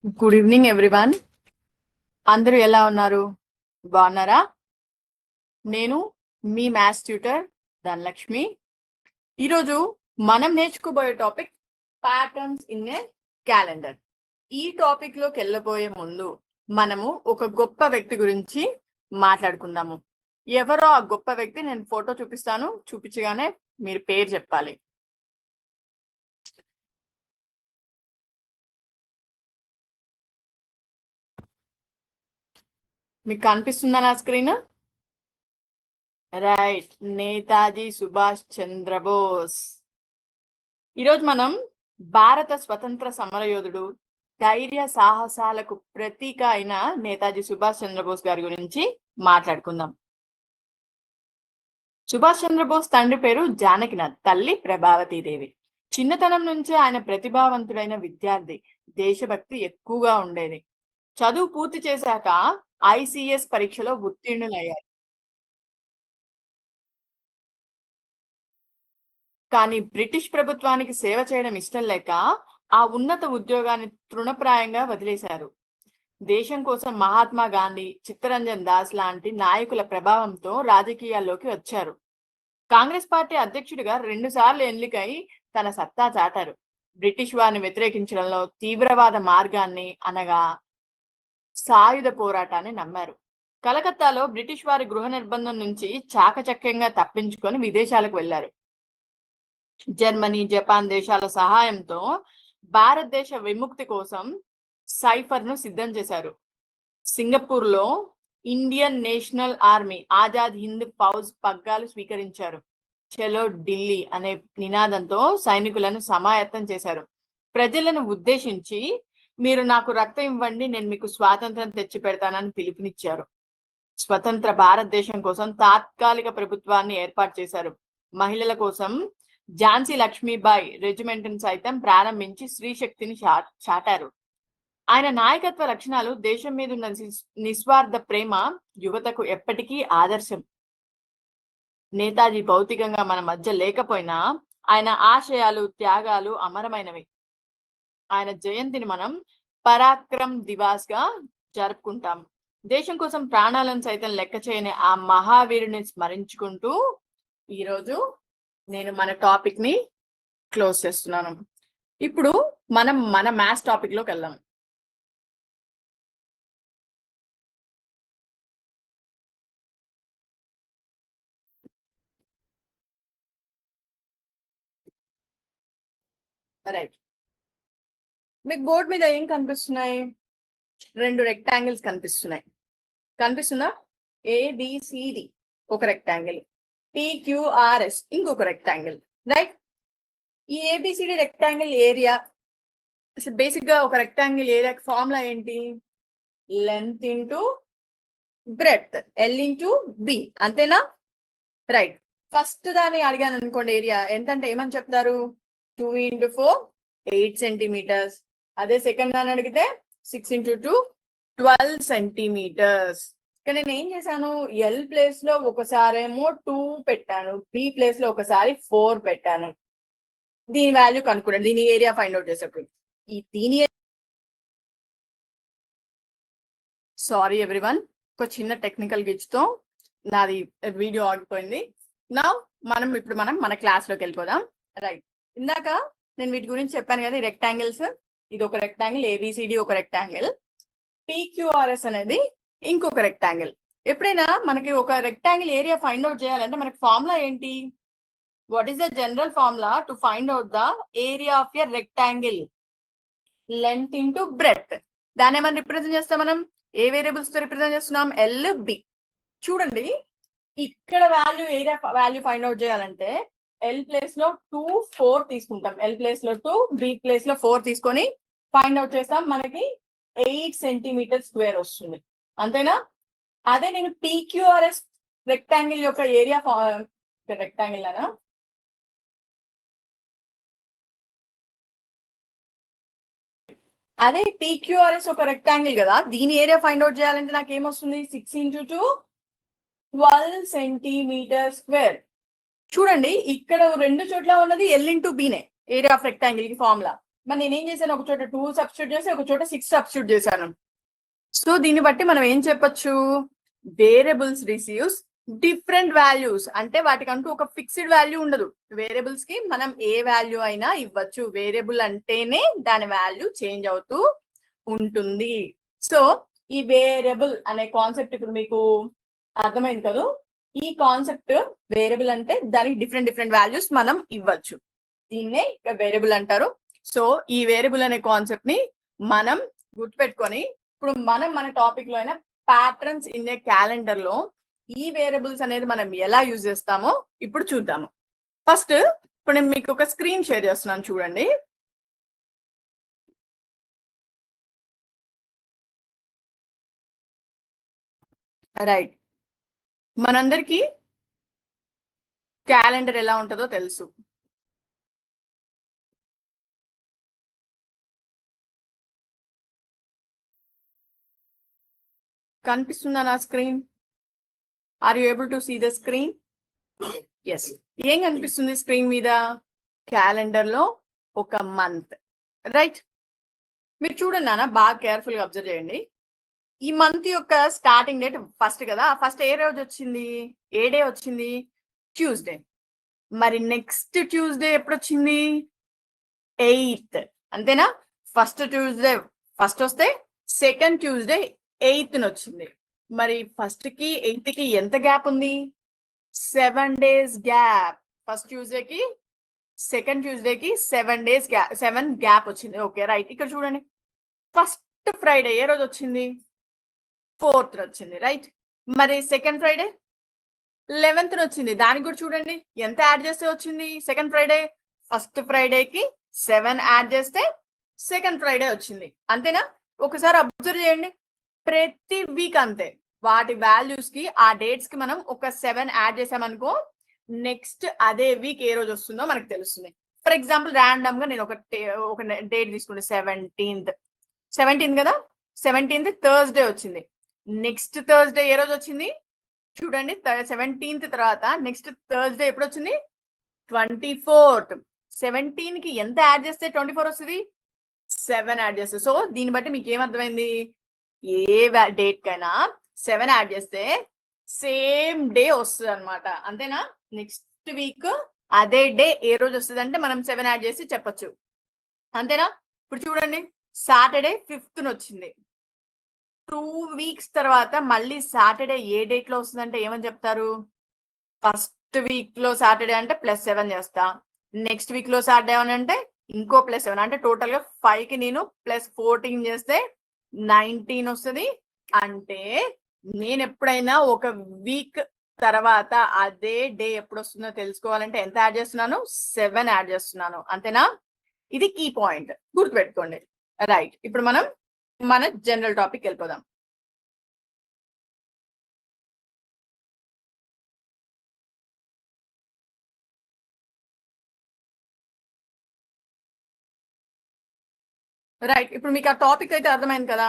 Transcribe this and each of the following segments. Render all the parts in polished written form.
Good evening everyone. అందరూ ఎలా ఉన్నారు? బాగున్నారా? నేను మీ మ్యాథ్స్ ట్యూటర్ ధనలక్ష్మి. ఈరోజు మనం నేర్చుకోబోయే topic patterns in a calendar. ఈ టాపిక్ లోకి వెళ్ళబోయే ముందు మనము ఒక గొప్ప వ్యక్తి గురించి మాట్లాడుకుందాము. ఎవరో ఆ గొప్ప వ్యక్తి, నేను ఫోటో చూపిస్తాను, చూపించగానే మీరు పేరు చెప్పాలి. మీకు కనిపిస్తుందా నా స్క్రీన్? రైట్, నేతాజీ సుభాష్ చంద్రబోస్. ఈరోజు మనం భారత స్వతంత్ర సమరయోధుడు, ధైర్య సాహసాలకు ప్రతీక అయిన నేతాజీ సుభాష్ చంద్రబోస్ గారి గురించి మాట్లాడుకుందాం. సుభాష్ చంద్రబోస్ తండ్రి పేరు జానకినాథ్, తల్లి ప్రభావతీదేవి. చిన్నతనం నుంచే ఆయన ప్రతిభావంతుడైన విద్యార్థి, దేశభక్తి ఎక్కువగా ఉండేది. చదువు పూర్తి చేశాక ICS పరీక్షలో ఉత్తీర్ణులయ్యారు. కానీ బ్రిటిష్ ప్రభుత్వానికి సేవ చేయడం ఇష్టం లేక ఆ ఉన్నత ఉద్యోగాన్ని తృణప్రాయంగా వదిలేశారు. దేశం కోసం మహాత్మా గాంధీ, చిత్తరంజన్ దాస్ లాంటి నాయకుల ప్రభావంతో రాజకీయాల్లోకి వచ్చారు. కాంగ్రెస్ పార్టీ అధ్యక్షుడిగా 2 సార్లు ఎన్నికై తన సత్తా చాటారు. బ్రిటిష్ వారిని వ్యతిరేకించడంలో తీవ్రవాద మార్గాన్ని అనగా సాయుధ పోరాటాన్ని నమ్మారు. కలకత్తాలో బ్రిటిష్ వారి గృహ నిర్బంధం నుంచి చాకచక్యంగా తప్పించుకొని విదేశాలకు వెళ్లారు. జర్మనీ, జపాన్ దేశాల సహాయంతో భారతదేశ విముక్తి కోసం సైఫర్ ను సిద్ధం చేశారు. సింగపూర్ లో Indian national army, Azad Hind Fauj పగ్గాలు స్వీకరించారు. చలో ఢిల్లీ అనే నినాదంతో సైనికులను సమాయత్తం చేశారు. ప్రజలను ఉద్దేశించి, మీరు నాకు రక్తం ఇవ్వండి, నేను మీకు స్వాతంత్రం తెచ్చి పెడతానని పిలుపునిచ్చారు. స్వతంత్ర భారతదేశం కోసం తాత్కాలిక ప్రభుత్వాన్ని ఏర్పాటు చేశారు. మహిళల కోసం ఝాన్సీ లక్ష్మీబాయి రెజిమెంట్ సైతం ప్రారంభించి స్త్రీ శక్తిని చాటారు. ఆయన నాయకత్వ లక్షణాలు, దేశం మీద ఉన్న నిస్వార్థ ప్రేమ యువతకు ఎప్పటికీ ఆదర్శం. నేతాజీ భౌతికంగా మన మధ్య లేకపోయినా ఆయన ఆశయాలు, త్యాగాలు అమరమైనవి. ఆయన జయంతిని మనం పరాక్రమ్ దివాస్ గా జరుపుకుంటాం. దేశం కోసం ప్రాణాలను సైతం లెక్క చేయని ఆ మహావీరుని స్మరించుకుంటూ ఈరోజు నేను మన టాపిక్ ని క్లోజ్ చేస్తున్నాను. ఇప్పుడు మనం మన మ్యాథ్స్ టాపిక్ లోకి వెళ్దాం. రైట్, మీకు బోర్డు మీద ఏం కనిపిస్తున్నాయి? 2 రెక్టాంగిల్స్ కనిపిస్తున్నాయి. కనిపిస్తుందా? ABCD ఒక రెక్టాంగిల్, PQRS ఇంకొక రెక్టాంగిల్. రైట్, ఈ ABCD రెక్టాంగిల్ ఏరియా, బేసిక్ గా ఒక రెక్టాంగిల్ ఏరియా ఫార్ములా ఏంటి? లెంత్ ఇంటూ బ్రెడ్త్, L/B, అంతేనా? రైట్, ఫస్ట్ దాన్ని అడిగాను అనుకోండి, ఏరియా ఎంత అంటే ఏమని చెప్తారు? 2 × 4 8 సెంటీమీటర్స్. అదే సెకండ్ దాన్ని అడిగితే 6 × 2 12 సెంటీమీటర్స్. ఇక్కడ నేను ఏం చేశాను, L ప్లేస్ లో ఒకసారేమో 2 పెట్టాను, B ప్లేస్ లో ఒకసారి 4 పెట్టాను. దీని వాల్యూ కనుక్కోండి, దీని ఏరియా ఫైండ్ అవుట్ చేసేప్పుడు. సారీ ఎవ్రీవన్, ఒక చిన్న టెక్నికల్ గ్లిచ్ తో నాది వీడియో ఆగిపోయింది. ఇప్పుడు మనం మన క్లాస్ లోకి వెళ్ళిపోదాం. రైట్, ఇందాక నేను వీటి గురించి చెప్పాను కదా, రెక్టాంగిల్స్. ఇది ఒక రెక్టాంగిల్, ABCD ఒక రెక్టాంగిల్, PQRS అనేది ఇంకొక రెక్టాంగిల్. ఎప్పుడైనా మనకి ఒక రెక్టాంగిల్ ఏరియా ఫైండ్ అవుట్ చేయాలంటే మనకి ఫార్ములా ఏంటి? What is the general formula to find out the area of a rectangle? Length into breadth. దాన్ని ఏమైనా రిప్రజెంట్ చేస్తాం మనం? ఏ వేరియబుల్స్ తో రిప్రజెంట్ చేస్తున్నాం? LB. చూడండి, ఇక్కడ ఏరియా వాల్యూ ఫైండ్ అవుట్ చేయాలంటే L ప్లేస్ లో 2 4 తీసుకుంటాం. L ప్లేస్ లో 2, B ప్లేస్ లో 4 తీసుకొని ఫైండ్ అవుట్ చేస్తాం. మనకి 8 సెంటీమీటర్ స్క్వేర్ వస్తుంది, అంతేనా? అదే నేను PQRS రెక్టాంగిల్ యొక్క ఏరియా, రెక్టాంగిల్ అనా, అదే PQRS ఒక రెక్టాంగిల్ కదా, దీని ఏరియా ఫైండ్ అవుట్ చేయాలంటే నాకు ఏమొస్తుంది? 6 × 2 12 సెంటీమీటర్ స్క్వేర్. చూడండి, ఇక్కడ 2 చోట్ల ఉన్నది L/B నే, ఏరియా ఆఫ్ రెక్టాంగిల్ కి ఫార్ములా. మరి నేనేం చేశాను, ఒక చోట 2 సబ్స్టిట్యూట్ చేసి ఒక చోట 6 సబ్స్టిట్యూట్ చేశాను. సో దీన్ని బట్టి మనం ఏం చెప్పొచ్చు, వేరియబుల్స్ రిసీవ్స్ డిఫరెంట్ వాల్యూస్. అంటే వాటికంటూ ఒక ఫిక్స్డ్ వాల్యూ ఉండదు. వేరియబుల్స్ కి మనం ఏ వాల్యూ అయినా ఇవ్వచ్చు. వేరియబుల్ అంటేనే దాని వాల్యూ చేంజ్ అవుతూ ఉంటుంది. సో ఈ వేరియబుల్ అనే కాన్సెప్ట్ ఇప్పుడు మీకు అర్థమైంది కదా. ఈ కాన్సెప్ట్ వేరియబుల్ అంటే దానికి డిఫరెంట్ వాల్యూస్ మనం ఇవ్వచ్చు. దీన్నే వేరియబుల్ అంటారు. సో ఈ వేరియబుల్ అనే కాన్సెప్ట్ ని మనం గుర్తుపెట్టుకొని ఇప్పుడు మనం మన టాపిక్ లో అయినా ప్యాటర్న్స్ ఇన్ ఏ క్యాలెండర్ లో ఈ వేరియబుల్స్ అనేది మనం ఎలా యూజ్ చేస్తామో ఇప్పుడు చూద్దాము. ఫస్ట్ ఇప్పుడు నేను మీకు ఒక స్క్రీన్ షేర్ చేస్తున్నాను, చూడండి. రైట్, మనందరికీ క్యాలెండర్ ఎలా ఉంటుందో తెలుసు. కనిపిస్తుందా నా screen? Are you able to see the screen? Yes. ఏం కనిపిస్తుంది స్క్రీన్ మీద? క్యాలెండర్ లో ఒక మంత్. రైట్, మీరు చూడండి నాన్న, బాగా కేర్ఫుల్ గా అబ్జర్వ్ చేయండి. ఈ మంత్ యొక్క స్టార్టింగ్ డేట్ ఫస్ట్ కదా. ఫస్ట్ ఏ రోజు వచ్చింది, ఏ డే వచ్చింది? ట్యూస్డే. మరి నెక్స్ట్ ట్యూస్డే ఎప్పుడు వచ్చింది? 8th. అంతేనా? ఫస్ట్ ట్యూస్డే ఫస్ట్ వస్తే సెకండ్ ట్యూస్డే 8th వచ్చింది. మరి ఫస్ట్ కి 8th కి ఎంత గ్యాప్ ఉంది? 7 days గ్యాప్. ఫస్ట్ ట్యూస్డే కి సెకండ్ ట్యూస్డే కి 7 days గ్యాప్, 7 గ్యాప్ వచ్చింది. Okay right. ఇక్కడ చూడండి, ఫస్ట్ ఫ్రైడే ఏ రోజు వచ్చింది? 4th వచ్చింది. రైట్. మరి సెకండ్ ఫ్రైడే 11th వచ్చింది. దానికి కూడా చూడండి ఎంత యాడ్ చేస్తే వచ్చింది సెకండ్ ఫ్రైడే. ఫస్ట్ ఫ్రైడేకి 7 యాడ్ చేస్తే సెకండ్ ఫ్రైడే వచ్చింది. అంతేనా? ఒకసారి అబ్జర్వ్ చేయండి, ప్రతి వీక్ అంతే. వాటి వాల్యూస్ కి ఆ డేట్స్ కి మనం ఒక 7 యాడ్ చేసామనుకో, నెక్స్ట్ అదే వీక్ ఏ రోజు వస్తుందో మనకు తెలుస్తుంది. ఫర్ ఎగ్జాంపుల్ ర్యాండమ్ గా నేను ఒక డేట్ తీసుకుంటే 17th కదా. 17th థర్స్డే వచ్చింది. నెక్స్ట్ థర్స్డే ఏ రోజు వచ్చింది చూడండి. 17th తర్వాత నెక్స్ట్ థర్స్డే ఎప్పుడు వచ్చింది? 24th. 17 కి ఎంత యాడ్ చేస్తే 24 వస్తుంది? 7 యాడ్ చేస్తే. సో దీన్ని బట్టి మీకు ఏమర్థమైంది, ఏ డేట్ కైనా 7 యాడ్ చేస్తే సేమ్ డే వస్తుంది అనమాట. అంతేనా? నెక్స్ట్ వీక్ అదే డే ఏ రోజు వస్తుంది అంటే మనం 7 యాడ్ చేసి చెప్పొచ్చు. అంతేనా? ఇప్పుడు చూడండి, సాటర్డే 5th వచ్చింది. 2 weeks తర్వాత మళ్ళీ సాటర్డే ఏ డేట్ లో వస్తుందంటే ఏమని చెప్తారు? ఫస్ట్ వీక్ లో సాటర్డే అంటే +7 చేస్తా. నెక్స్ట్ వీక్ లో సాటర్డే అంటే ఇంకో +7. అంటే టోటల్ గా 5 కి నేను +14 చేస్తే 19 వస్తుంది. అంటే నేను ఎప్పుడైనా ఒక వీక్ తర్వాత అదే డే ఎప్పుడు వస్తుందో తెలుసుకోవాలంటే ఎంత యాడ్ చేస్తున్నాను? 7 యాడ్ చేస్తున్నాను. అంతేనా? ఇది కీ పాయింట్, గుర్తుపెట్టుకోండి. రైట్, ఇప్పుడు మనం మన జనరల్ టాపిక్ వెళ్ళిపోదాం. రైట్, ఇప్పుడు మీకు ఆ టాపిక్ అయితే అర్థమైంది కదా.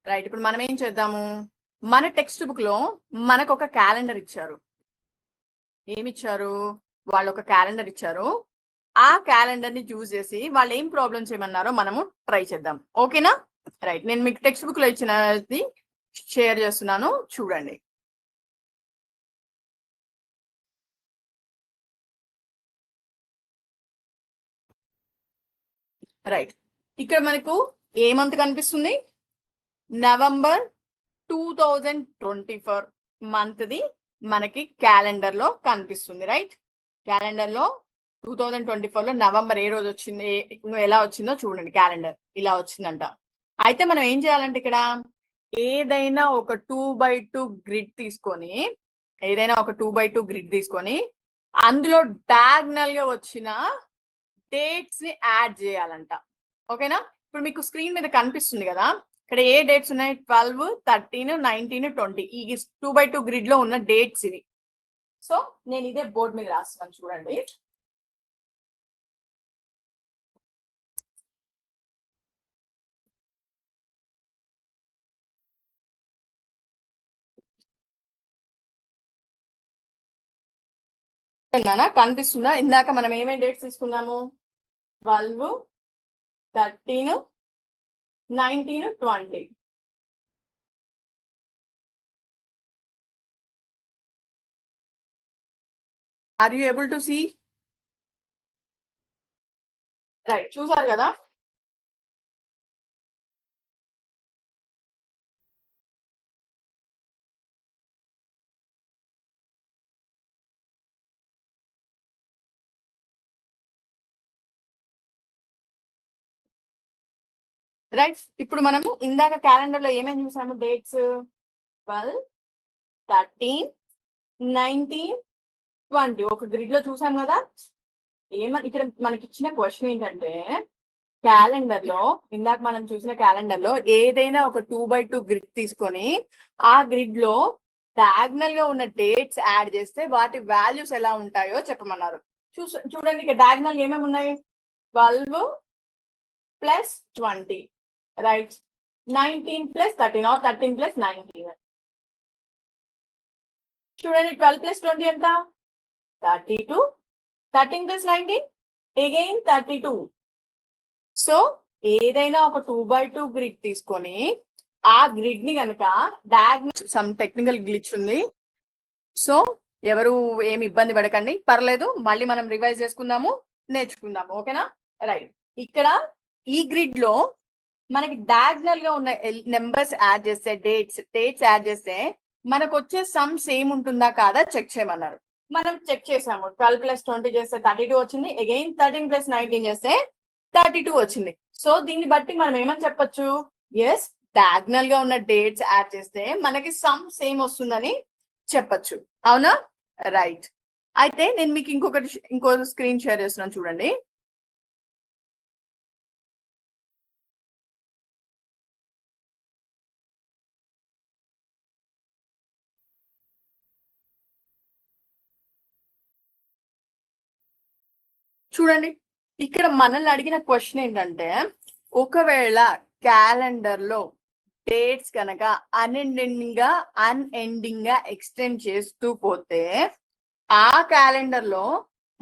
రైట్, ఇప్పుడు మనం ఏం చేద్దాము, మన టెక్స్ట్ బుక్ లో మనకు ఒక క్యాలెండర్ ఇచ్చారు. ఏమిచ్చారు? వాళ్ళు ఒక క్యాలెండర్ ఇచ్చారు. ఆ క్యాలెండర్ ని చూస్ చేసి వాళ్ళు ఏం ప్రాబ్లమ్స్ ఏమన్నారో మనము ట్రై చేద్దాం. ఓకేనా? రైట్, నేను మీకు టెక్స్ట్ బుక్ లో ఇచ్చినది షేర్ చేస్తున్నాను, చూడండి. రైట్, ఇక్కడ మనకు ఏ మంత్ కనిపిస్తుంది? నవంబర్ 2024 మంత్ ది మనకి క్యాలెండర్ లో కనిపిస్తుంది. రైట్, క్యాలెండర్ లో 2024 లో నవంబర్ ఏ రోజు వచ్చింది, ఎలా వచ్చిందో చూడండి. క్యాలెండర్ ఇలా వచ్చిందంట. అయితే మనం ఏం చేయాలంటే ఇక్కడ ఏదైనా ఒక 2x2 గ్రిడ్ తీసుకొని, అందులో డయాగ్నల్ గా వచ్చిన డేట్స్ ని యాడ్ చేయాలంట. ఓకేనా? ఇప్పుడు మీకు స్క్రీన్ మీద కనిపిస్తుంది కదా, ఇక్కడ ఏ డేట్స్ ఉన్నాయి? 12, 13, 19, 20. ఈ 2x2 గ్రిడ్ లో ఉన్న డేట్స్ ఇవి. సో నేను ఇదే బోర్డు మీద రాస్తాను, చూడండి. కనిపిస్తుందా? ఇందాక మనం ఏమేమి డేట్స్ తీసుకున్నాము? 12, 13, 19, 20. Are you able to see? Right, చూసారు కదా. రైట్, ఇప్పుడు మనము ఇందాక క్యాలెండర్ లో ఏమేమి చూసాము? డేట్స్ 12, 13, 19, 20 ఒక గ్రిడ్ లో చూసాం కదా. ఇక్కడ మనకి ఇచ్చిన క్వశ్చన్ ఏంటంటే, క్యాలెండర్ లో ఇందాక మనం చూసిన క్యాలెండర్ లో ఏదైనా ఒక 2x2 గ్రిడ్ తీసుకొని ఆ గ్రిడ్ లో డయాగ్నల్ గా ఉన్న డేట్స్ యాడ్ చేస్తే వాటి వాల్యూస్ ఎలా ఉంటాయో చెప్పమన్నారు. చూడండి, ఇక్కడ డయాగ్నల్ ఏమేమి ఉన్నాయి? 12 plus 20, right? 19 plus 13 or 13 plus 19. చూడండి, 12 plus 20 ఎంత? 32. 13 plus 19 again 32. సో ఏదైనా ఒక 2x2 గ్రిడ్ తీసుకొని ఆ గ్రిడ్ ని కనుక డయాగ్నల్, సమ్ టెక్నికల్ గ్లిచ్ ఉంది, సో ఎవరు ఏమి ఇబ్బంది పడకండి, పర్లేదు, మళ్ళీ మనం రివైజ్ చేసుకుందాము, నేర్చుకుందాము, ఓకేనా? రైట్, ఇక్కడ ఈ గ్రిడ్ లో మనకి డయాగ్నల్ గా ఉన్న నెంబర్స్ యాడ్ చేస్తే, డేట్స్ యాడ్ చేస్తే మనకు వచ్చే సమ్ సేమ్ ఉంటుందా కాదా చెక్ చేయమన్నారు. మనం చెక్ చేసాము. 12 plus 20 చేస్తే 32 వచ్చింది. అగైన్ 13 plus 19 చేస్తే 32 వచ్చింది. సో దీన్ని బట్టి మనం ఏమని చెప్పొచ్చు? ఎస్, డయాగ్నల్ గా ఉన్న డేట్స్ యాడ్ చేస్తే మనకి సమ్ సేమ్ వస్తుందని చెప్పొచ్చు, అవునా? రైట్, అయితే నేను మీకు ఇంకో స్క్రీన్ షేర్ చేస్తున్నాను, చూడండి. చూడండి, ఇక్కడ మనల్ని అడిగిన క్వశ్చన్ ఏంటంటే, ఒకవేళ క్యాలెండర్ లో డేట్స్ కనుక అన్ఎండింగ్ గా ఎక్స్టెండ్ చేస్తూ పోతే ఆ క్యాలెండర్ లో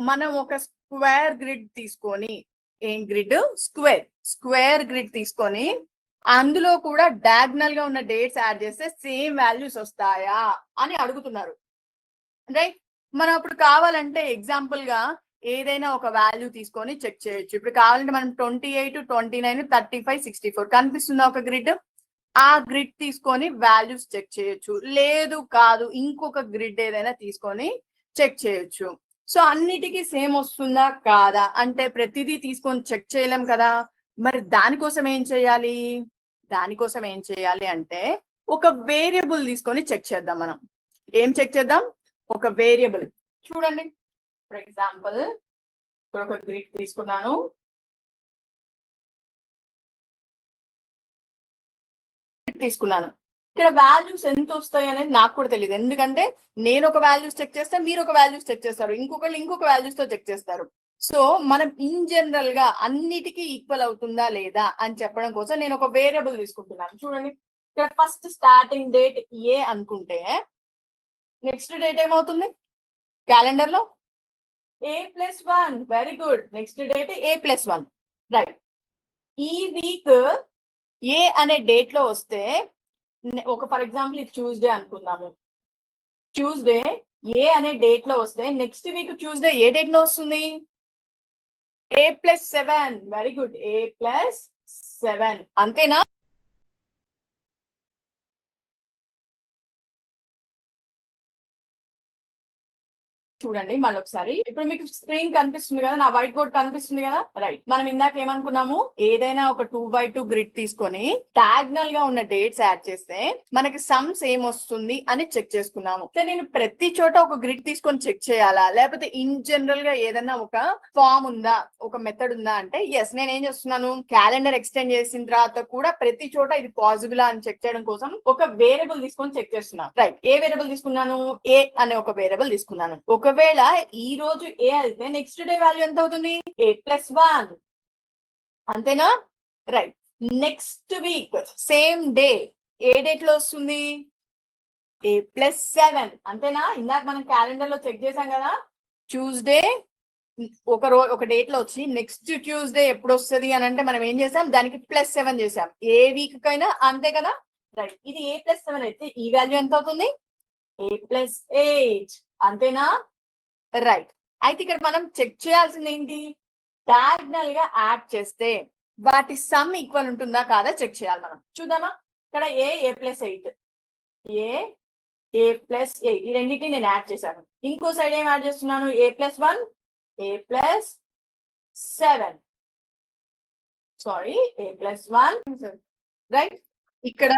మనం ఒక స్క్వేర్ గ్రిడ్ తీసుకొని, ఏం గ్రిడ్? స్క్వేర్ గ్రిడ్ తీసుకొని అందులో కూడా డయాగ్నల్ గా ఉన్న డేట్స్ యాడ్ చేస్తే సేమ్ వాల్యూస్ వస్తాయా అని అడుగుతున్నారు. రైట్, మనం అప్పుడు కావాలంటే ఎగ్జాంపుల్ గా ఏదైనా ఒక వాల్యూ తీసుకొని చెక్ చేయొచ్చు. ఇప్పుడు కావాలంటే మనం 28, 29, 35, 64 కనిపిస్తుందా ఒక గ్రిడ్? ఆ గ్రిడ్ తీసుకొని వాల్యూస్ చెక్ చేయొచ్చు. లేదు కాదు, ఇంకొక గ్రిడ్ ఏదైనా తీసుకొని చెక్ చేయొచ్చు. సో అన్నిటికీ సేమ్ వస్తుందా కాదా అంటే ప్రతిదీ తీసుకొని చెక్ చేయలేం కదా. మరి దానికోసం ఏం చేయాలి? అంటే ఒక వేరియబుల్ తీసుకొని చెక్ చేద్దాం. మనం ఏం చెక్ చేద్దాం? ఒక వేరియబుల్. చూడండి, ఫర్ ఎగ్జాంపుల్ ఇక్కడ ఒక గ్రిడ్ తీసుకున్నాను. ఇక్కడ వాల్యూస్ ఎంత వస్తాయి అనేది నాకు కూడా తెలియదు, ఎందుకంటే నేను ఒక వాల్యూస్ చెక్ చేస్తే మీరు ఒక వాల్యూస్ చెక్ చేస్తారు, ఇంకొకళ్ళు ఇంకొక వాల్యూస్ తో చెక్ చేస్తారు. సో మనం ఇన్ జనరల్ గా అన్నిటికీ ఈక్వల్ అవుతుందా లేదా అని చెప్పడం కోసం నేను ఒక వేరియబుల్ తీసుకుంటున్నాను. చూడండి, ఇక్కడ ఫస్ట్ స్టార్టింగ్ డేట్ ఏ అనుకుంటే నెక్స్ట్ డేట్ ఏమవుతుంది క్యాలెండర్ లో? A+1. Very good, next date A+1. Right, ఈ వీక్ ఏ అనే డేట్ లో వస్తే, ఒక ఫర్ ఎగ్జాంపుల్ ఇది ట్యూస్డే అనుకుందాము. ట్యూస్డే ఏ అనే డేట్ లో వస్తే నెక్స్ట్ వీక్ ట్యూస్డే ఏ డేట్ లో వస్తుంది? A+7. Very good, A+7. అంతేనా? చూడండి మళ్ళీ ఒకసారి. ఇప్పుడు మీకు స్క్రీన్ కనిపిస్తుంది కదా, నా వైట్ బోర్డ్ కనిపిస్తుంది కదా. రైట్, మనం ఇందాక ఏమనుకున్నాము? ఏదైనా ఒక 2x2 గ్రిడ్ తీసుకొని డయాగ్నల్ గా ఉన్న డేట్స్ యాడ్ చేస్తే మనకి సమ్ సేమ్ వస్తుంది అని చెక్ చేసుకున్నాము. నేను ప్రతి చోట ఒక గ్రిడ్ తీసుకొని చెక్ చేయాలా, లేకపోతే ఇన్ జనరల్ గా ఏదైనా ఒక ఫామ్ ఉందా, ఒక మెథడ్ ఉందా అంటే ఎస్, నేను ఏం చేస్తున్నాను? క్యాలెండర్ ఎక్స్టెండ్ చేసిన తర్వాత కూడా ప్రతి చోట ఇది పాసిబుల్ అని చెక్ చేయడం కోసం ఒక వేరియబుల్ తీసుకొని చెక్ చేస్తున్నాను. రైట్, ఏ వేరియబుల్ తీసుకున్నాను? ఏ అనే ఒక వేరియబుల్ తీసుకున్నాను. ఒకవేళ ఈ రోజు ఏ అయితే నెక్స్ట్ డే వాల్యూ ఎంత అవుతుంది? A+1. అంతేనా? Right, next week same day ఏ డేట్ లో వస్తుంది? A+7. అంతేనా? ఇందాక మనం క్యాలెండర్ లో చెక్ చేసాం కదా, ట్యూస్డే ఒక డేట్ లో వచ్చి నెక్స్ట్ ట్యూస్డే ఎప్పుడు వస్తుంది అని అంటే మనం ఏం చేసాం, దానికి +7 చేసాం. ఏ వీక్ కైనా అంతే కదా. రైట్, ఇది A+7 అయితే ఈ వాల్యూ ఎంత అవుతుంది, A+8 అంతేనా. రైట్, అయితే ఇక్కడ మనం చెక్ చేయాల్సింది ఏంటి, డయాగ్నల్ గా యాడ్ చేస్తే వాటి సమ్ ఈక్వల్ ఉంటుందా కాదా చెక్ చేయాలి మనం. చూద్దామా, ఇక్కడ A+8 A+8 ఈ రెండింటిని నేను యాడ్ చేశాను. ఇంకో సైడ్ ఏం యాడ్ చేస్తున్నాను, A+1 A+7 sorry A+1 right. ఇక్కడ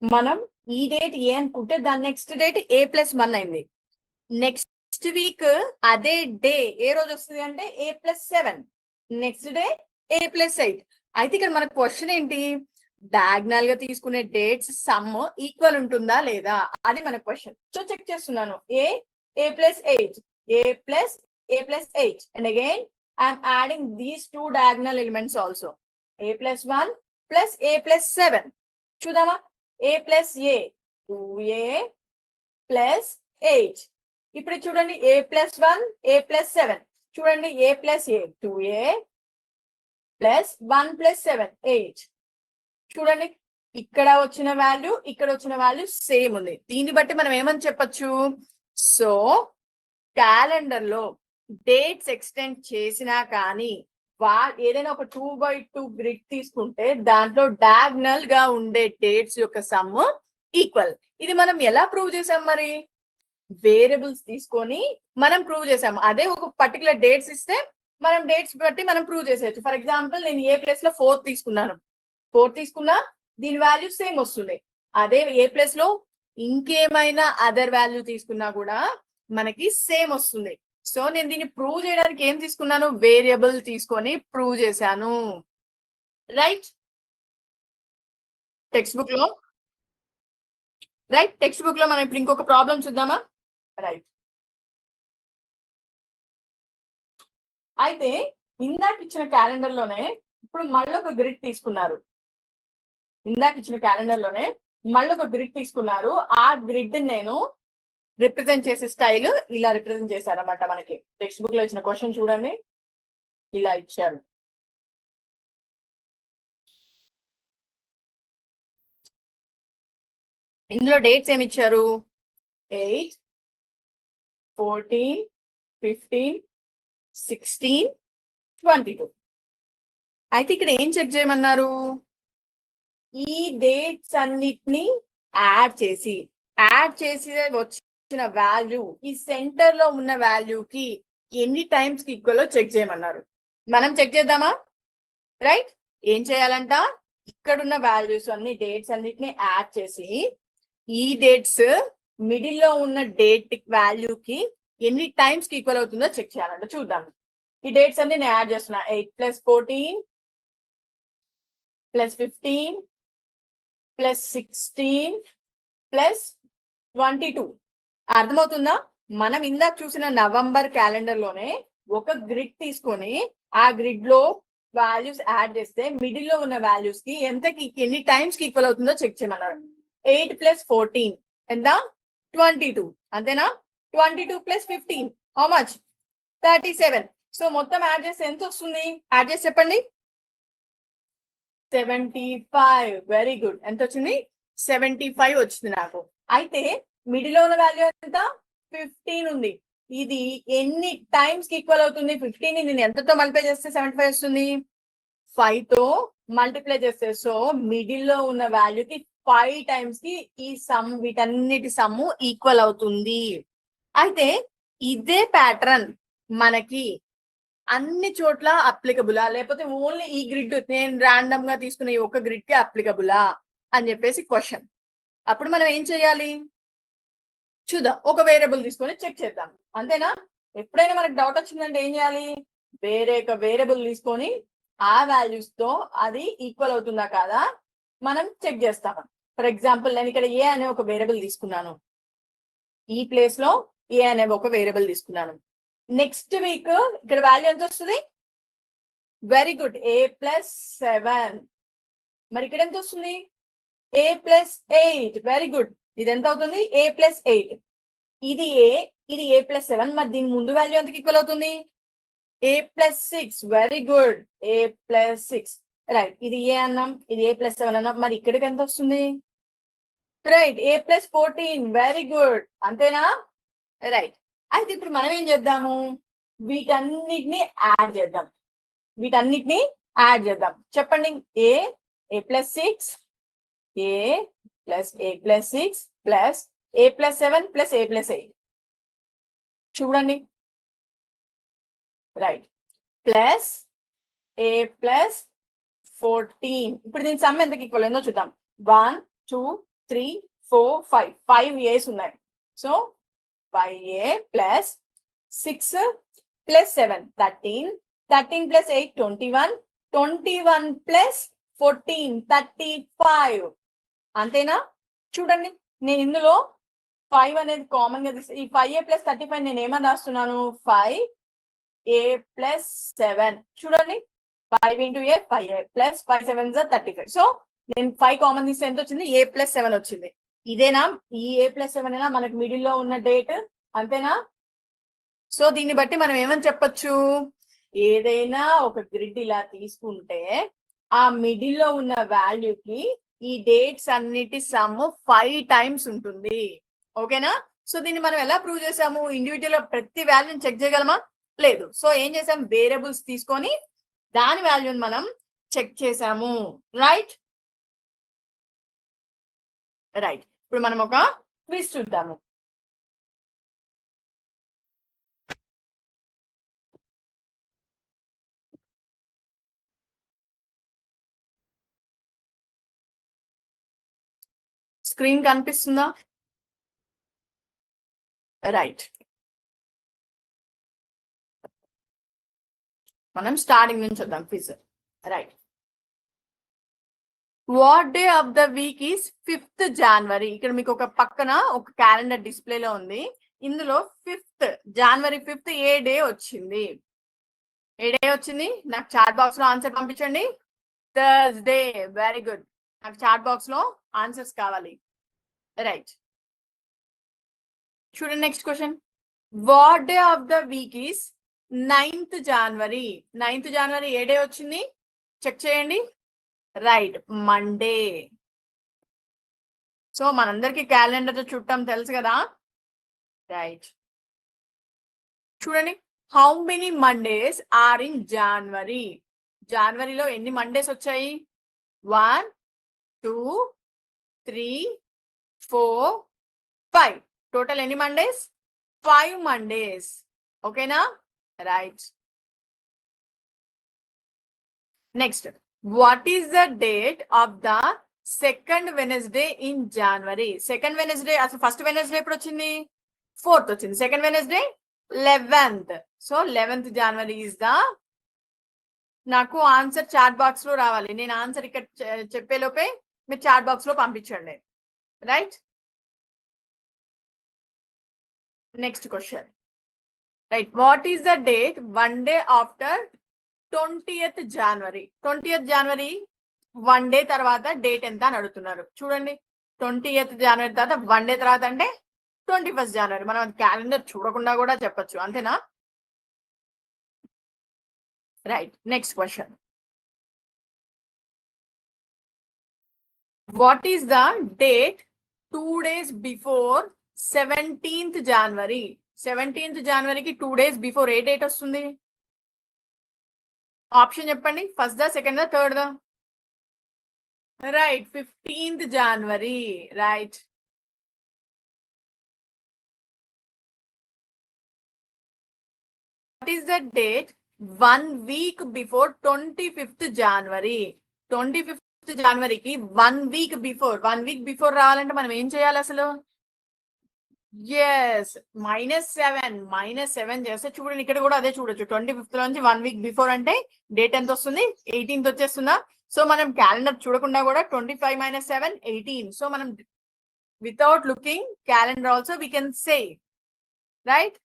మనం ఈ డేట్ ఏ అనుకుంటే దాని నెక్స్ట్ డేట్ A+1 అయింది. నెక్స్ట్ వీక్ అదే డే ఏ రోజు వస్తుంది అంటే A+7, నెక్స్ట్ డే A+8. అయితే ఇక్కడ మన క్వశ్చన్ ఏంటి, డయాగ్నల్ గా తీసుకునే డేట్స్ సమ్ ఈక్వల్ ఉంటుందా లేదా అది మన క్వశ్చన్. సో చెక్ చేస్తున్నాను, A+8 A+8 and again I am adding these two diagonal elements also, A+1 plus A+7. చూద్దామా, A+A 2A plus 8. ఇప్పుడు చూడండి A+1 A+7 చూడండి, A+A 2A plus 1 plus 7 8. చూడండి ఇక్కడ వచ్చిన వాల్యూ ఇక్కడ వచ్చిన వాల్యూ సేమ్ ఉంది. దీన్ని బట్టి మనం ఏమని చెప్పొచ్చు, సో క్యాలెండర్ లో డేట్స్ ఎక్స్టెండ్ చేసినా కానీ ఏదైనా ఒక 2x2 గ్రిడ్ తీసుకుంటే దాంట్లో డయాగ్నల్ గా ఉండే డేట్స్ యొక్క సమ్ ఈక్వల్. ఇది మనం ఎలా ప్రూవ్ చేసాం, మరి వేరియబుల్స్ తీసుకొని మనం ప్రూవ్ చేసాం. అదే ఒక పర్టికులర్ డేట్స్ ఇస్తే మనం డేట్స్ బట్టి మనం ప్రూవ్ చేసేయచ్చు. ఫర్ ఎగ్జాంపుల్ నేను ఏ ప్లేస్ లో 4 తీసుకున్నాను, 4 తీసుకున్నా దీని వాల్యూ సేమ్ వస్తుంది. అదే ఏ ప్లేస్ లో ఇంకేమైనా అదర్ వాల్యూ తీసుకున్నా కూడా మనకి సేమ్ వస్తుంది. సో నేను దీన్ని ప్రూవ్ చేయడానికి ఏం తీసుకున్నాను, వేరియబుల్ తీసుకొని ప్రూవ్ చేశాను. రైట్, టెక్స్ట్ బుక్ లో మనం ఇప్పుడు ఇంకొక ప్రాబ్లం చూద్దామా. రైట్, అయితే ఇందాక ఇచ్చిన క్యాలెండర్ లోనే ఇప్పుడు మళ్ళీ ఒక గ్రిడ్ తీసుకున్నారు. ఆ గ్రిడ్ నేను రిప్రజెంట్ చేసే స్టైల్ ఇలా రిప్రజెంట్ చేశారన్నమాట. మనకి టెక్స్ట్ బుక్ లో ఇచ్చిన క్వశ్చన్ చూడండి, ఇలా ఇచ్చారు. ఇందులో డేట్స్ ఏమి ఇచ్చారు, 8 14 15 16 22. అయితే ఇక్కడ ఏం చెక్ చేయమన్నారు, ఈ డేట్స్ అన్నిటిని యాడ్ చేసి వచ్చిన వాల్యూ ఈ సెంటర్ లో ఉన్న వాల్యూకి ఎన్ని టైమ్స్ కి ఈక్వల్ చెక్ చేయమన్నారు. మనం చెక్ చేద్దామా. రైట్, ఏం చేయాలంట, ఇక్కడున్న వాల్యూస్ అన్ని డేట్స్ అన్నిటిని యాడ్ చేసి ఈ డేట్స్ మిడిల్ లో ఉన్న డేట్ వాల్యూకి ఎన్ని టైమ్స్ కి ఈక్వల్ అవుతుందో చెక్ చేయాలంట. చూద్దాం, ఈ డేట్స్ అన్ని నేను యాడ్ చేస్తున్నా, 8 + 14 + 15 + 16 + 22. అర్థమవుతుందా. మనం ఇందాక చూసిన నవంబర్ క్యాలెండర్ లోనే ఒక గ్రిడ్ తీసుకొని ఆ గ్రిడ్ లో వాల్యూస్ యాడ్ చేస్తే మిడిల్ లో ఉన్న వాల్యూస్ కి ఎన్ని టైమ్స్ కి ఈక్వల్ అవుతుందో చెక్ చేయమన్నారు. 8 + 14 ఎంత, 22 అంతేనా. 22 + 15 హౌ మచ్, 37. సో మొత్తం యాడ్ చేస్తే ఎంత వస్తుంది, యాడ్ చేసి చెప్పండి. 75. వెరీ గుడ్, ఎంత వచ్చింది, 75 వచ్చింది నాకు. అయితే మిడిల్ లో ఉన్న వాల్యూ ఎంత, 15 ఉంది. ఇది ఎన్ని టైమ్స్ కి ఈక్వల్ అవుతుంది, 15 ని నేను ఎంతతో మల్టిప్లై చేస్తే 75 వస్తుంది, 5 తో మల్టిప్లై చేస్తే. సో మిడిల్ లో ఉన్న వాల్యూకి 5 టైమ్స్ కి ఈ సమ్ వీటన్నిటి సమ్ ఈక్వల్ అవుతుంది. అయితే ఇదే ప్యాటర్న్ మనకి అన్ని చోట్ల అప్లికబులా, లేకపోతే ఓన్లీ ఈ గ్రిడ్ నేను ర్యాండమ్ గా తీసుకునే ఒక గ్రిడ్ కి అప్లికబులా అని చెప్పేసి క్వశ్చన్. అప్పుడు మనం ఏం చేయాలి చూద్దాం, ఒక వేరియబుల్ తీసుకొని చెక్ చేద్దాం. అంతేనా. ఎప్పుడైనా మనకు డౌట్ వచ్చిందంటే ఏం చేయాలి, వేరే ఒక వేరియబుల్ తీసుకొని ఆ వాల్యూస్ తో అది ఈక్వల్ అవుతుందా కాదా మనం చెక్ చేస్తాం. ఫర్ ఎగ్జాంపుల్ నేను ఇక్కడ ఏ అనే ఒక వేరియబుల్ తీసుకున్నాను, ఈ ప్లేస్ లో ఏ అనే ఒక వేరియబుల్ తీసుకున్నాను. నెక్స్ట్ వీక్ ఇక్కడ వాల్యూ ఎంత వస్తుంది, వెరీ గుడ్, A+7. మరి ఇక్కడ ఎంత వస్తుంది, A+8. వెరీ గుడ్, ఇది ఎంత అవుతుంది, A+8. ఇది A, ఇది A+7. మరి దీని ముందు వాల్యూ ఎంతకి ఈక్వల్ అవుతుంది, a plus 6. Very good. A plus 6. Right, ఇది ఏ అన్నాం, ఇది a plus 7 అన్నాం. మరి ఇక్కడికి ఎంత వస్తుంది? Right, a plus 14. Very good. అంతేనా? రైట్. అయితే ఇప్పుడు మనం ఏం చేద్దాము, వీటన్నిటిని యాడ్ చేద్దాం. చెప్పండి. a plus 6, a plus 6 plus a plus 7 plus a plus 8. చూడండి. Right, plus a plus 14. ఇప్పుడు దీని సమ్ ఎంతకి ఈక్వల్ అయిందో చూద్దాం. 1 2 3 4 5 5 a's ఉన్నాయి. So 5a plus 6 plus 7 13 13 plus 8 21 21 plus 14 35. అంతేనా? చూడండి, నేను ఇందులో 5 అనేది కామన్ గా తీసి ఈ 5a plus 35 నేను ఏమని రాస్తున్నాను, 5a plus 7. చూడండి, 5 into a 5a plus 5 7s are 35. So నేను 5 కామన్ తీస్తే ఎంత వచ్చింది, a plus 7 వచ్చింది. ఇదేనా ఈ a plus 7 అయినా మనకి మిడిల్ లో ఉన్న డేట్? అంతేనా? సో దీన్ని బట్టి మనం ఏమని చెప్పొచ్చు, ఏదైనా ఒక గ్రిడ్ ఇలా తీసుకుంటే ఆ మిడిల్ లో ఉన్న వాల్యూకి ఈ డేట్స్ అన్నిటి సమ్ 5 times ఉంటుంది. ఓకేనా? సో దీన్ని మనం ఎలా ప్రూవ్ చేసాము, ఇండివిజువల్ ప్రతి వాల్యూని చెక్ చేయగలమా? లేదు. సో ఏం చేసాం, వేరియబుల్స్ తీసుకొని దాని వాల్యూని మనం చెక్ చేసాము. రైట్. ఇప్పుడు మనం ఒక క్విజ్ చూద్దాము. స్క్రీన్ కనిపిస్తుందా? రైట్, మనం స్టార్టింగ్ నుంచి చూద్దాం quiz. Right, what day of the week is 5th January. ఇక్కడ మీకు ఒక పక్కన ఒక క్యాలెండర్ డిస్ప్లేలో ఉంది. ఇందులో 5th January 5th ఏ డే వచ్చింది? నాకు చాట్ బాక్స్ లో ఆన్సర్ పంపించండి. థర్స్డే. Very good. నాకు చాట్ బాక్స్ లో ఆన్సర్స్ కావాలి. రైట్, చూడండి next question. What day of the week is 9th January. 9th January ఏ డే వచ్చింది? చెక్ చేయండి. Right, Monday. సో మనందరికి క్యాలెండర్ చుట్టం తెలుసు కదా. రైట్, చూడండి. How many Mondays are in January? జనవరిలో ఎన్ని మండేస్ వచ్చాయి? 1 2 3 4 5. టోటల్ ఎన్ని మండేస్? 5 మండేస్. ఓకేనా? Right. Next, what is the date of the second Wednesday in January? Second Wednesday, అసలు ఫస్ట్ వెనస్డే ఎప్పుడు వచ్చింది? 4th వచ్చింది. Second Wednesday 11th. So 11th January is the. నాకు ఆన్సర్ చాట్ బాక్స్ లో రావాలి. నేను ఆన్సర్ ఇక్కడ చెప్పేలోపే మీరు చాట్ బాక్స్ లో పంపించండి. Right, next question. Right, what is the date one day after 20th January? 20th January one day తర్వాత date ఎంత అని అడుగుతున్నారు. చూడండి, 20th January తర్వాత వన్ డే తర్వాత అంటే 21st January. మనం క్యాలెండర్ చూడకుండా కూడా చెప్పొచ్చు. అంతేనా? Right, next question. What is the date 2 days before 17th January? 17th Januaryకి 2 days బిఫోర్ ఏ డేట్ వస్తుంది? ఆప్షన్ చెప్పండి. ఫస్ట్ దా, సెకండ్ దా, థర్డ్ దా? Right, 15th January. Right. What is the date 1 week before 25th January? 25th Januaryకి 1 week before రావాలంటే మనం ఏం చేయాలి అసలు? ఎస్, -7 చేస్తే చూడండి, ఇక్కడ కూడా అదే చూడొచ్చు. 25th నుంచి 1 week బిఫోర్ అంటే డేట్ ఎంత వస్తుంది? 18th వచ్చేస్తుందా? సో మనం క్యాలెండర్ చూడకుండా కూడా 25 - 7 18. సో మనం without looking calendar also we can say. Right.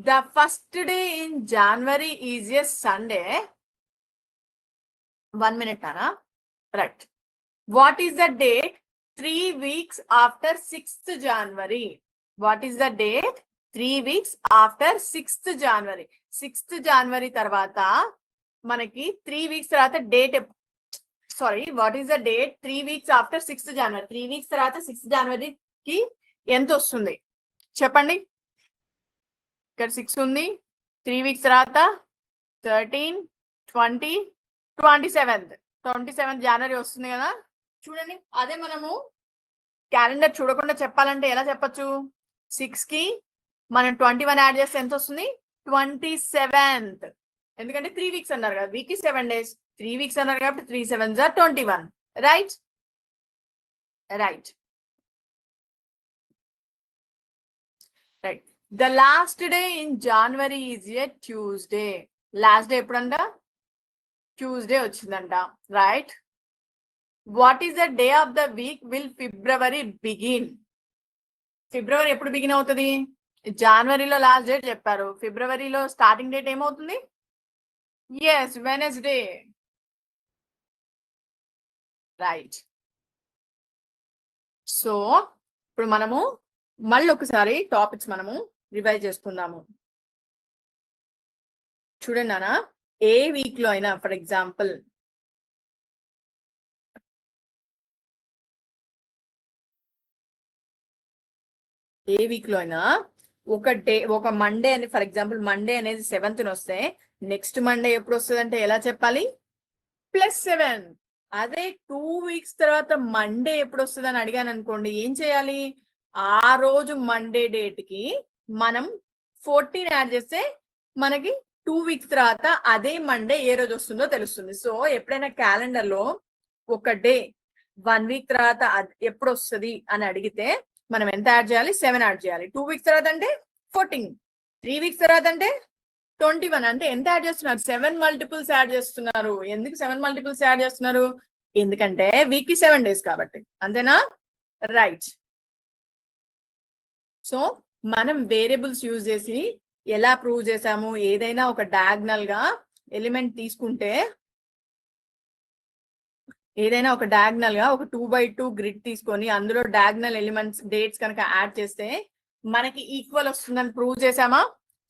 The first day in January is a Sunday. 1 minute అనా? Right. What is the date 3 weeks after 6th January? What is the date 3 weeks after 6th January. 6th January తర్వాత మనకి 3 weeks తర్వాత date, sorry what is the date? 3 weeks after 6th January. 3 weeks తర్వాత 6th January కి ఎంత వస్తుంది చెప్పండి. ఇక్కడ 6 ఉంది, 3 weeks తర్వాత 13, 20, 27th January వస్తుంది కదా. చూడండి, అదే మనము క్యాలెండర్ చూడకుండా చెప్పాలంటే ఎలా చెప్పచ్చు? 6 కి మనం 21 యాడ్ చేస్తే ఎంత వస్తుంది? 27th. ఎందుకంటే 3 weeks అన్నారు కదా, వీక్ కి 7 days, 3 weeks అన్నారు కాబట్టి 3 7s are 21. Right right right. The last day in January is a Tuesday. Last day ఎప్పుడంట? ట్యూస్డే వచ్చిందంట. Right. What is the day of the week will February begin? ఫిబ్రవరి ఎప్పుడు begin అవుతుంది? జనవరిలో last date చెప్పారు, ఫిబ్రవరిలో స్టార్టింగ్ డేట్ ఏమవుతుంది? Yes, Wednesday. Right. So ఇప్పుడు మనము మళ్ళీ ఒకసారి టాపిక్స్ మనము రివైజ్ చేసుకుందాము. చూడండి నాన్న, ఏ వీక్ లో అయినా ఫర్ ఎగ్జాంపుల్ ఏ వీక్ లో అయినా ఒక డే, ఒక మండే అని ఫర్ ఎగ్జాంపుల్ మండే అనేది 7th వస్తే నెక్స్ట్ మండే ఎప్పుడు వస్తుంది అంటే ఎలా చెప్పాలి? +7. అదే 2 weeks తర్వాత మండే ఎప్పుడు వస్తుంది అని అడిగాను అనుకోండి, ఏం చేయాలి? ఆ రోజు మండే డేట్ కి మనం 14 యాడ్ చేస్తే మనకి 2 weeks తర్వాత అదే మండే ఏ రోజు వస్తుందో తెలుస్తుంది. సో ఎప్పుడైనా క్యాలెండర్ లో ఒక డే 1 week తర్వాత ఎప్పుడు వస్తుంది అని అడిగితే మనం ఎంత యాడ్ చేయాలి? 7 యాడ్ చేయాలి. 2 weeks తర్వాత అంటే 14, 3 weeks తర్వాత అంటే 21. అంటే ఎంత యాడ్ చేస్తున్నారు? 7 multiples యాడ్ చేస్తున్నారు. ఎందుకు 7 multiples యాడ్ చేస్తున్నారు? ఎందుకంటే వీక్ కి 7 days కాబట్టి. అంతేనా? రైట్. సో మనం వేరియబుల్స్ యూజ్ చేసి ఎలా ప్రూవ్ చేసాము? ఏదైనా ఒక డయాగ్నల్ గా ఎలిమెంట్ తీసుకుంటే, ఏదైనా ఒక డయాగ్నల్ గా ఒక 2x2 గ్రిడ్ తీసుకొని అందులో డయాగ్నల్ ఎలిమెంట్స్ డేట్స్ కనుక యాడ్ చేస్తే మనకి ఈక్వల్ వస్తుందని ప్రూవ్ చేసామా?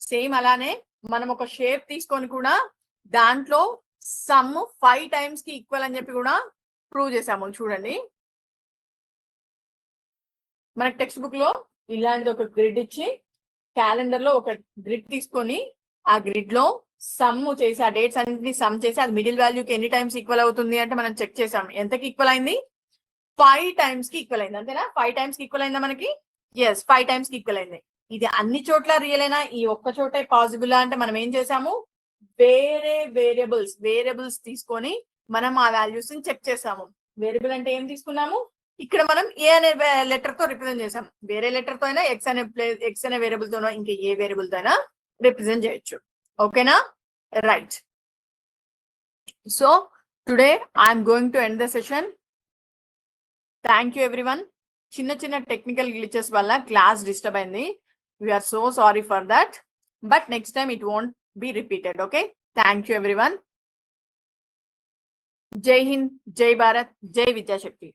సేమ్ అలానే మనం ఒక షేప్ తీసుకొని కూడా దాంట్లో సమ్ 5 times కి ఈక్వల్ అని చెప్పి కూడా ప్రూవ్ చేసాము. చూడండి, మనకి టెక్స్ట్ బుక్ లో ఇలాంటి ఒక గ్రిడ్ ఇచ్చి క్యాలెండర్ లో ఒక గ్రిడ్ తీసుకొని ఆ గ్రిడ్ లో సమ్ చేసి ఆ డేట్స్ అన్నింటినీ సమ్ చేసి అది మిడిల్ వాల్యూకి ఎన్ని టైమ్స్ ఈక్వల్ అవుతుంది అంటే మనం చెక్ చేసాం. ఎంతకి ఈక్వల్ అయింది? 5 times కి ఈక్వల్ అయింది. అంతేనా? 5 times కి ఈక్వల్ అయిందా మనకి? ఎస్, 5 times కి ఈక్వల్ అయింది. ఇది అన్ని చోట్ల రియల్ అయినా ఈ ఒక్క చోటే పాసిబుల్ అంటే మనం ఏం చేసాము? వేరే వేరియబుల్స్ తీసుకొని మనం ఆ వాల్యూస్ ని చెక్ చేసాము. వేరియబుల్ అంటే ఏం తీసుకున్నాము? ఇక్కడ మనం ఏ అనే లెటర్ తో రిప్రజెంట్ చేసాం. వేరే లెటర్ తో అయినా ఎక్స్ అనే వేరియబుల్ తోనో ఇంకా ఏ వేరియబుల్ తో అయినా రిప్రజెంట్ చేయొచ్చు. ఓకేనా? Right. So today I'm going to end the session. Thank you everyone. చిన్న టెక్నికల్ గ్లిచెస్ వల్ల క్లాస్ డిస్టర్బ్ అయింది. We're so sorry for that, but next time it won't be repeated. Okay, thank you everyone. జై హింద్, జై భారత్, జై విద్యాశక్తి.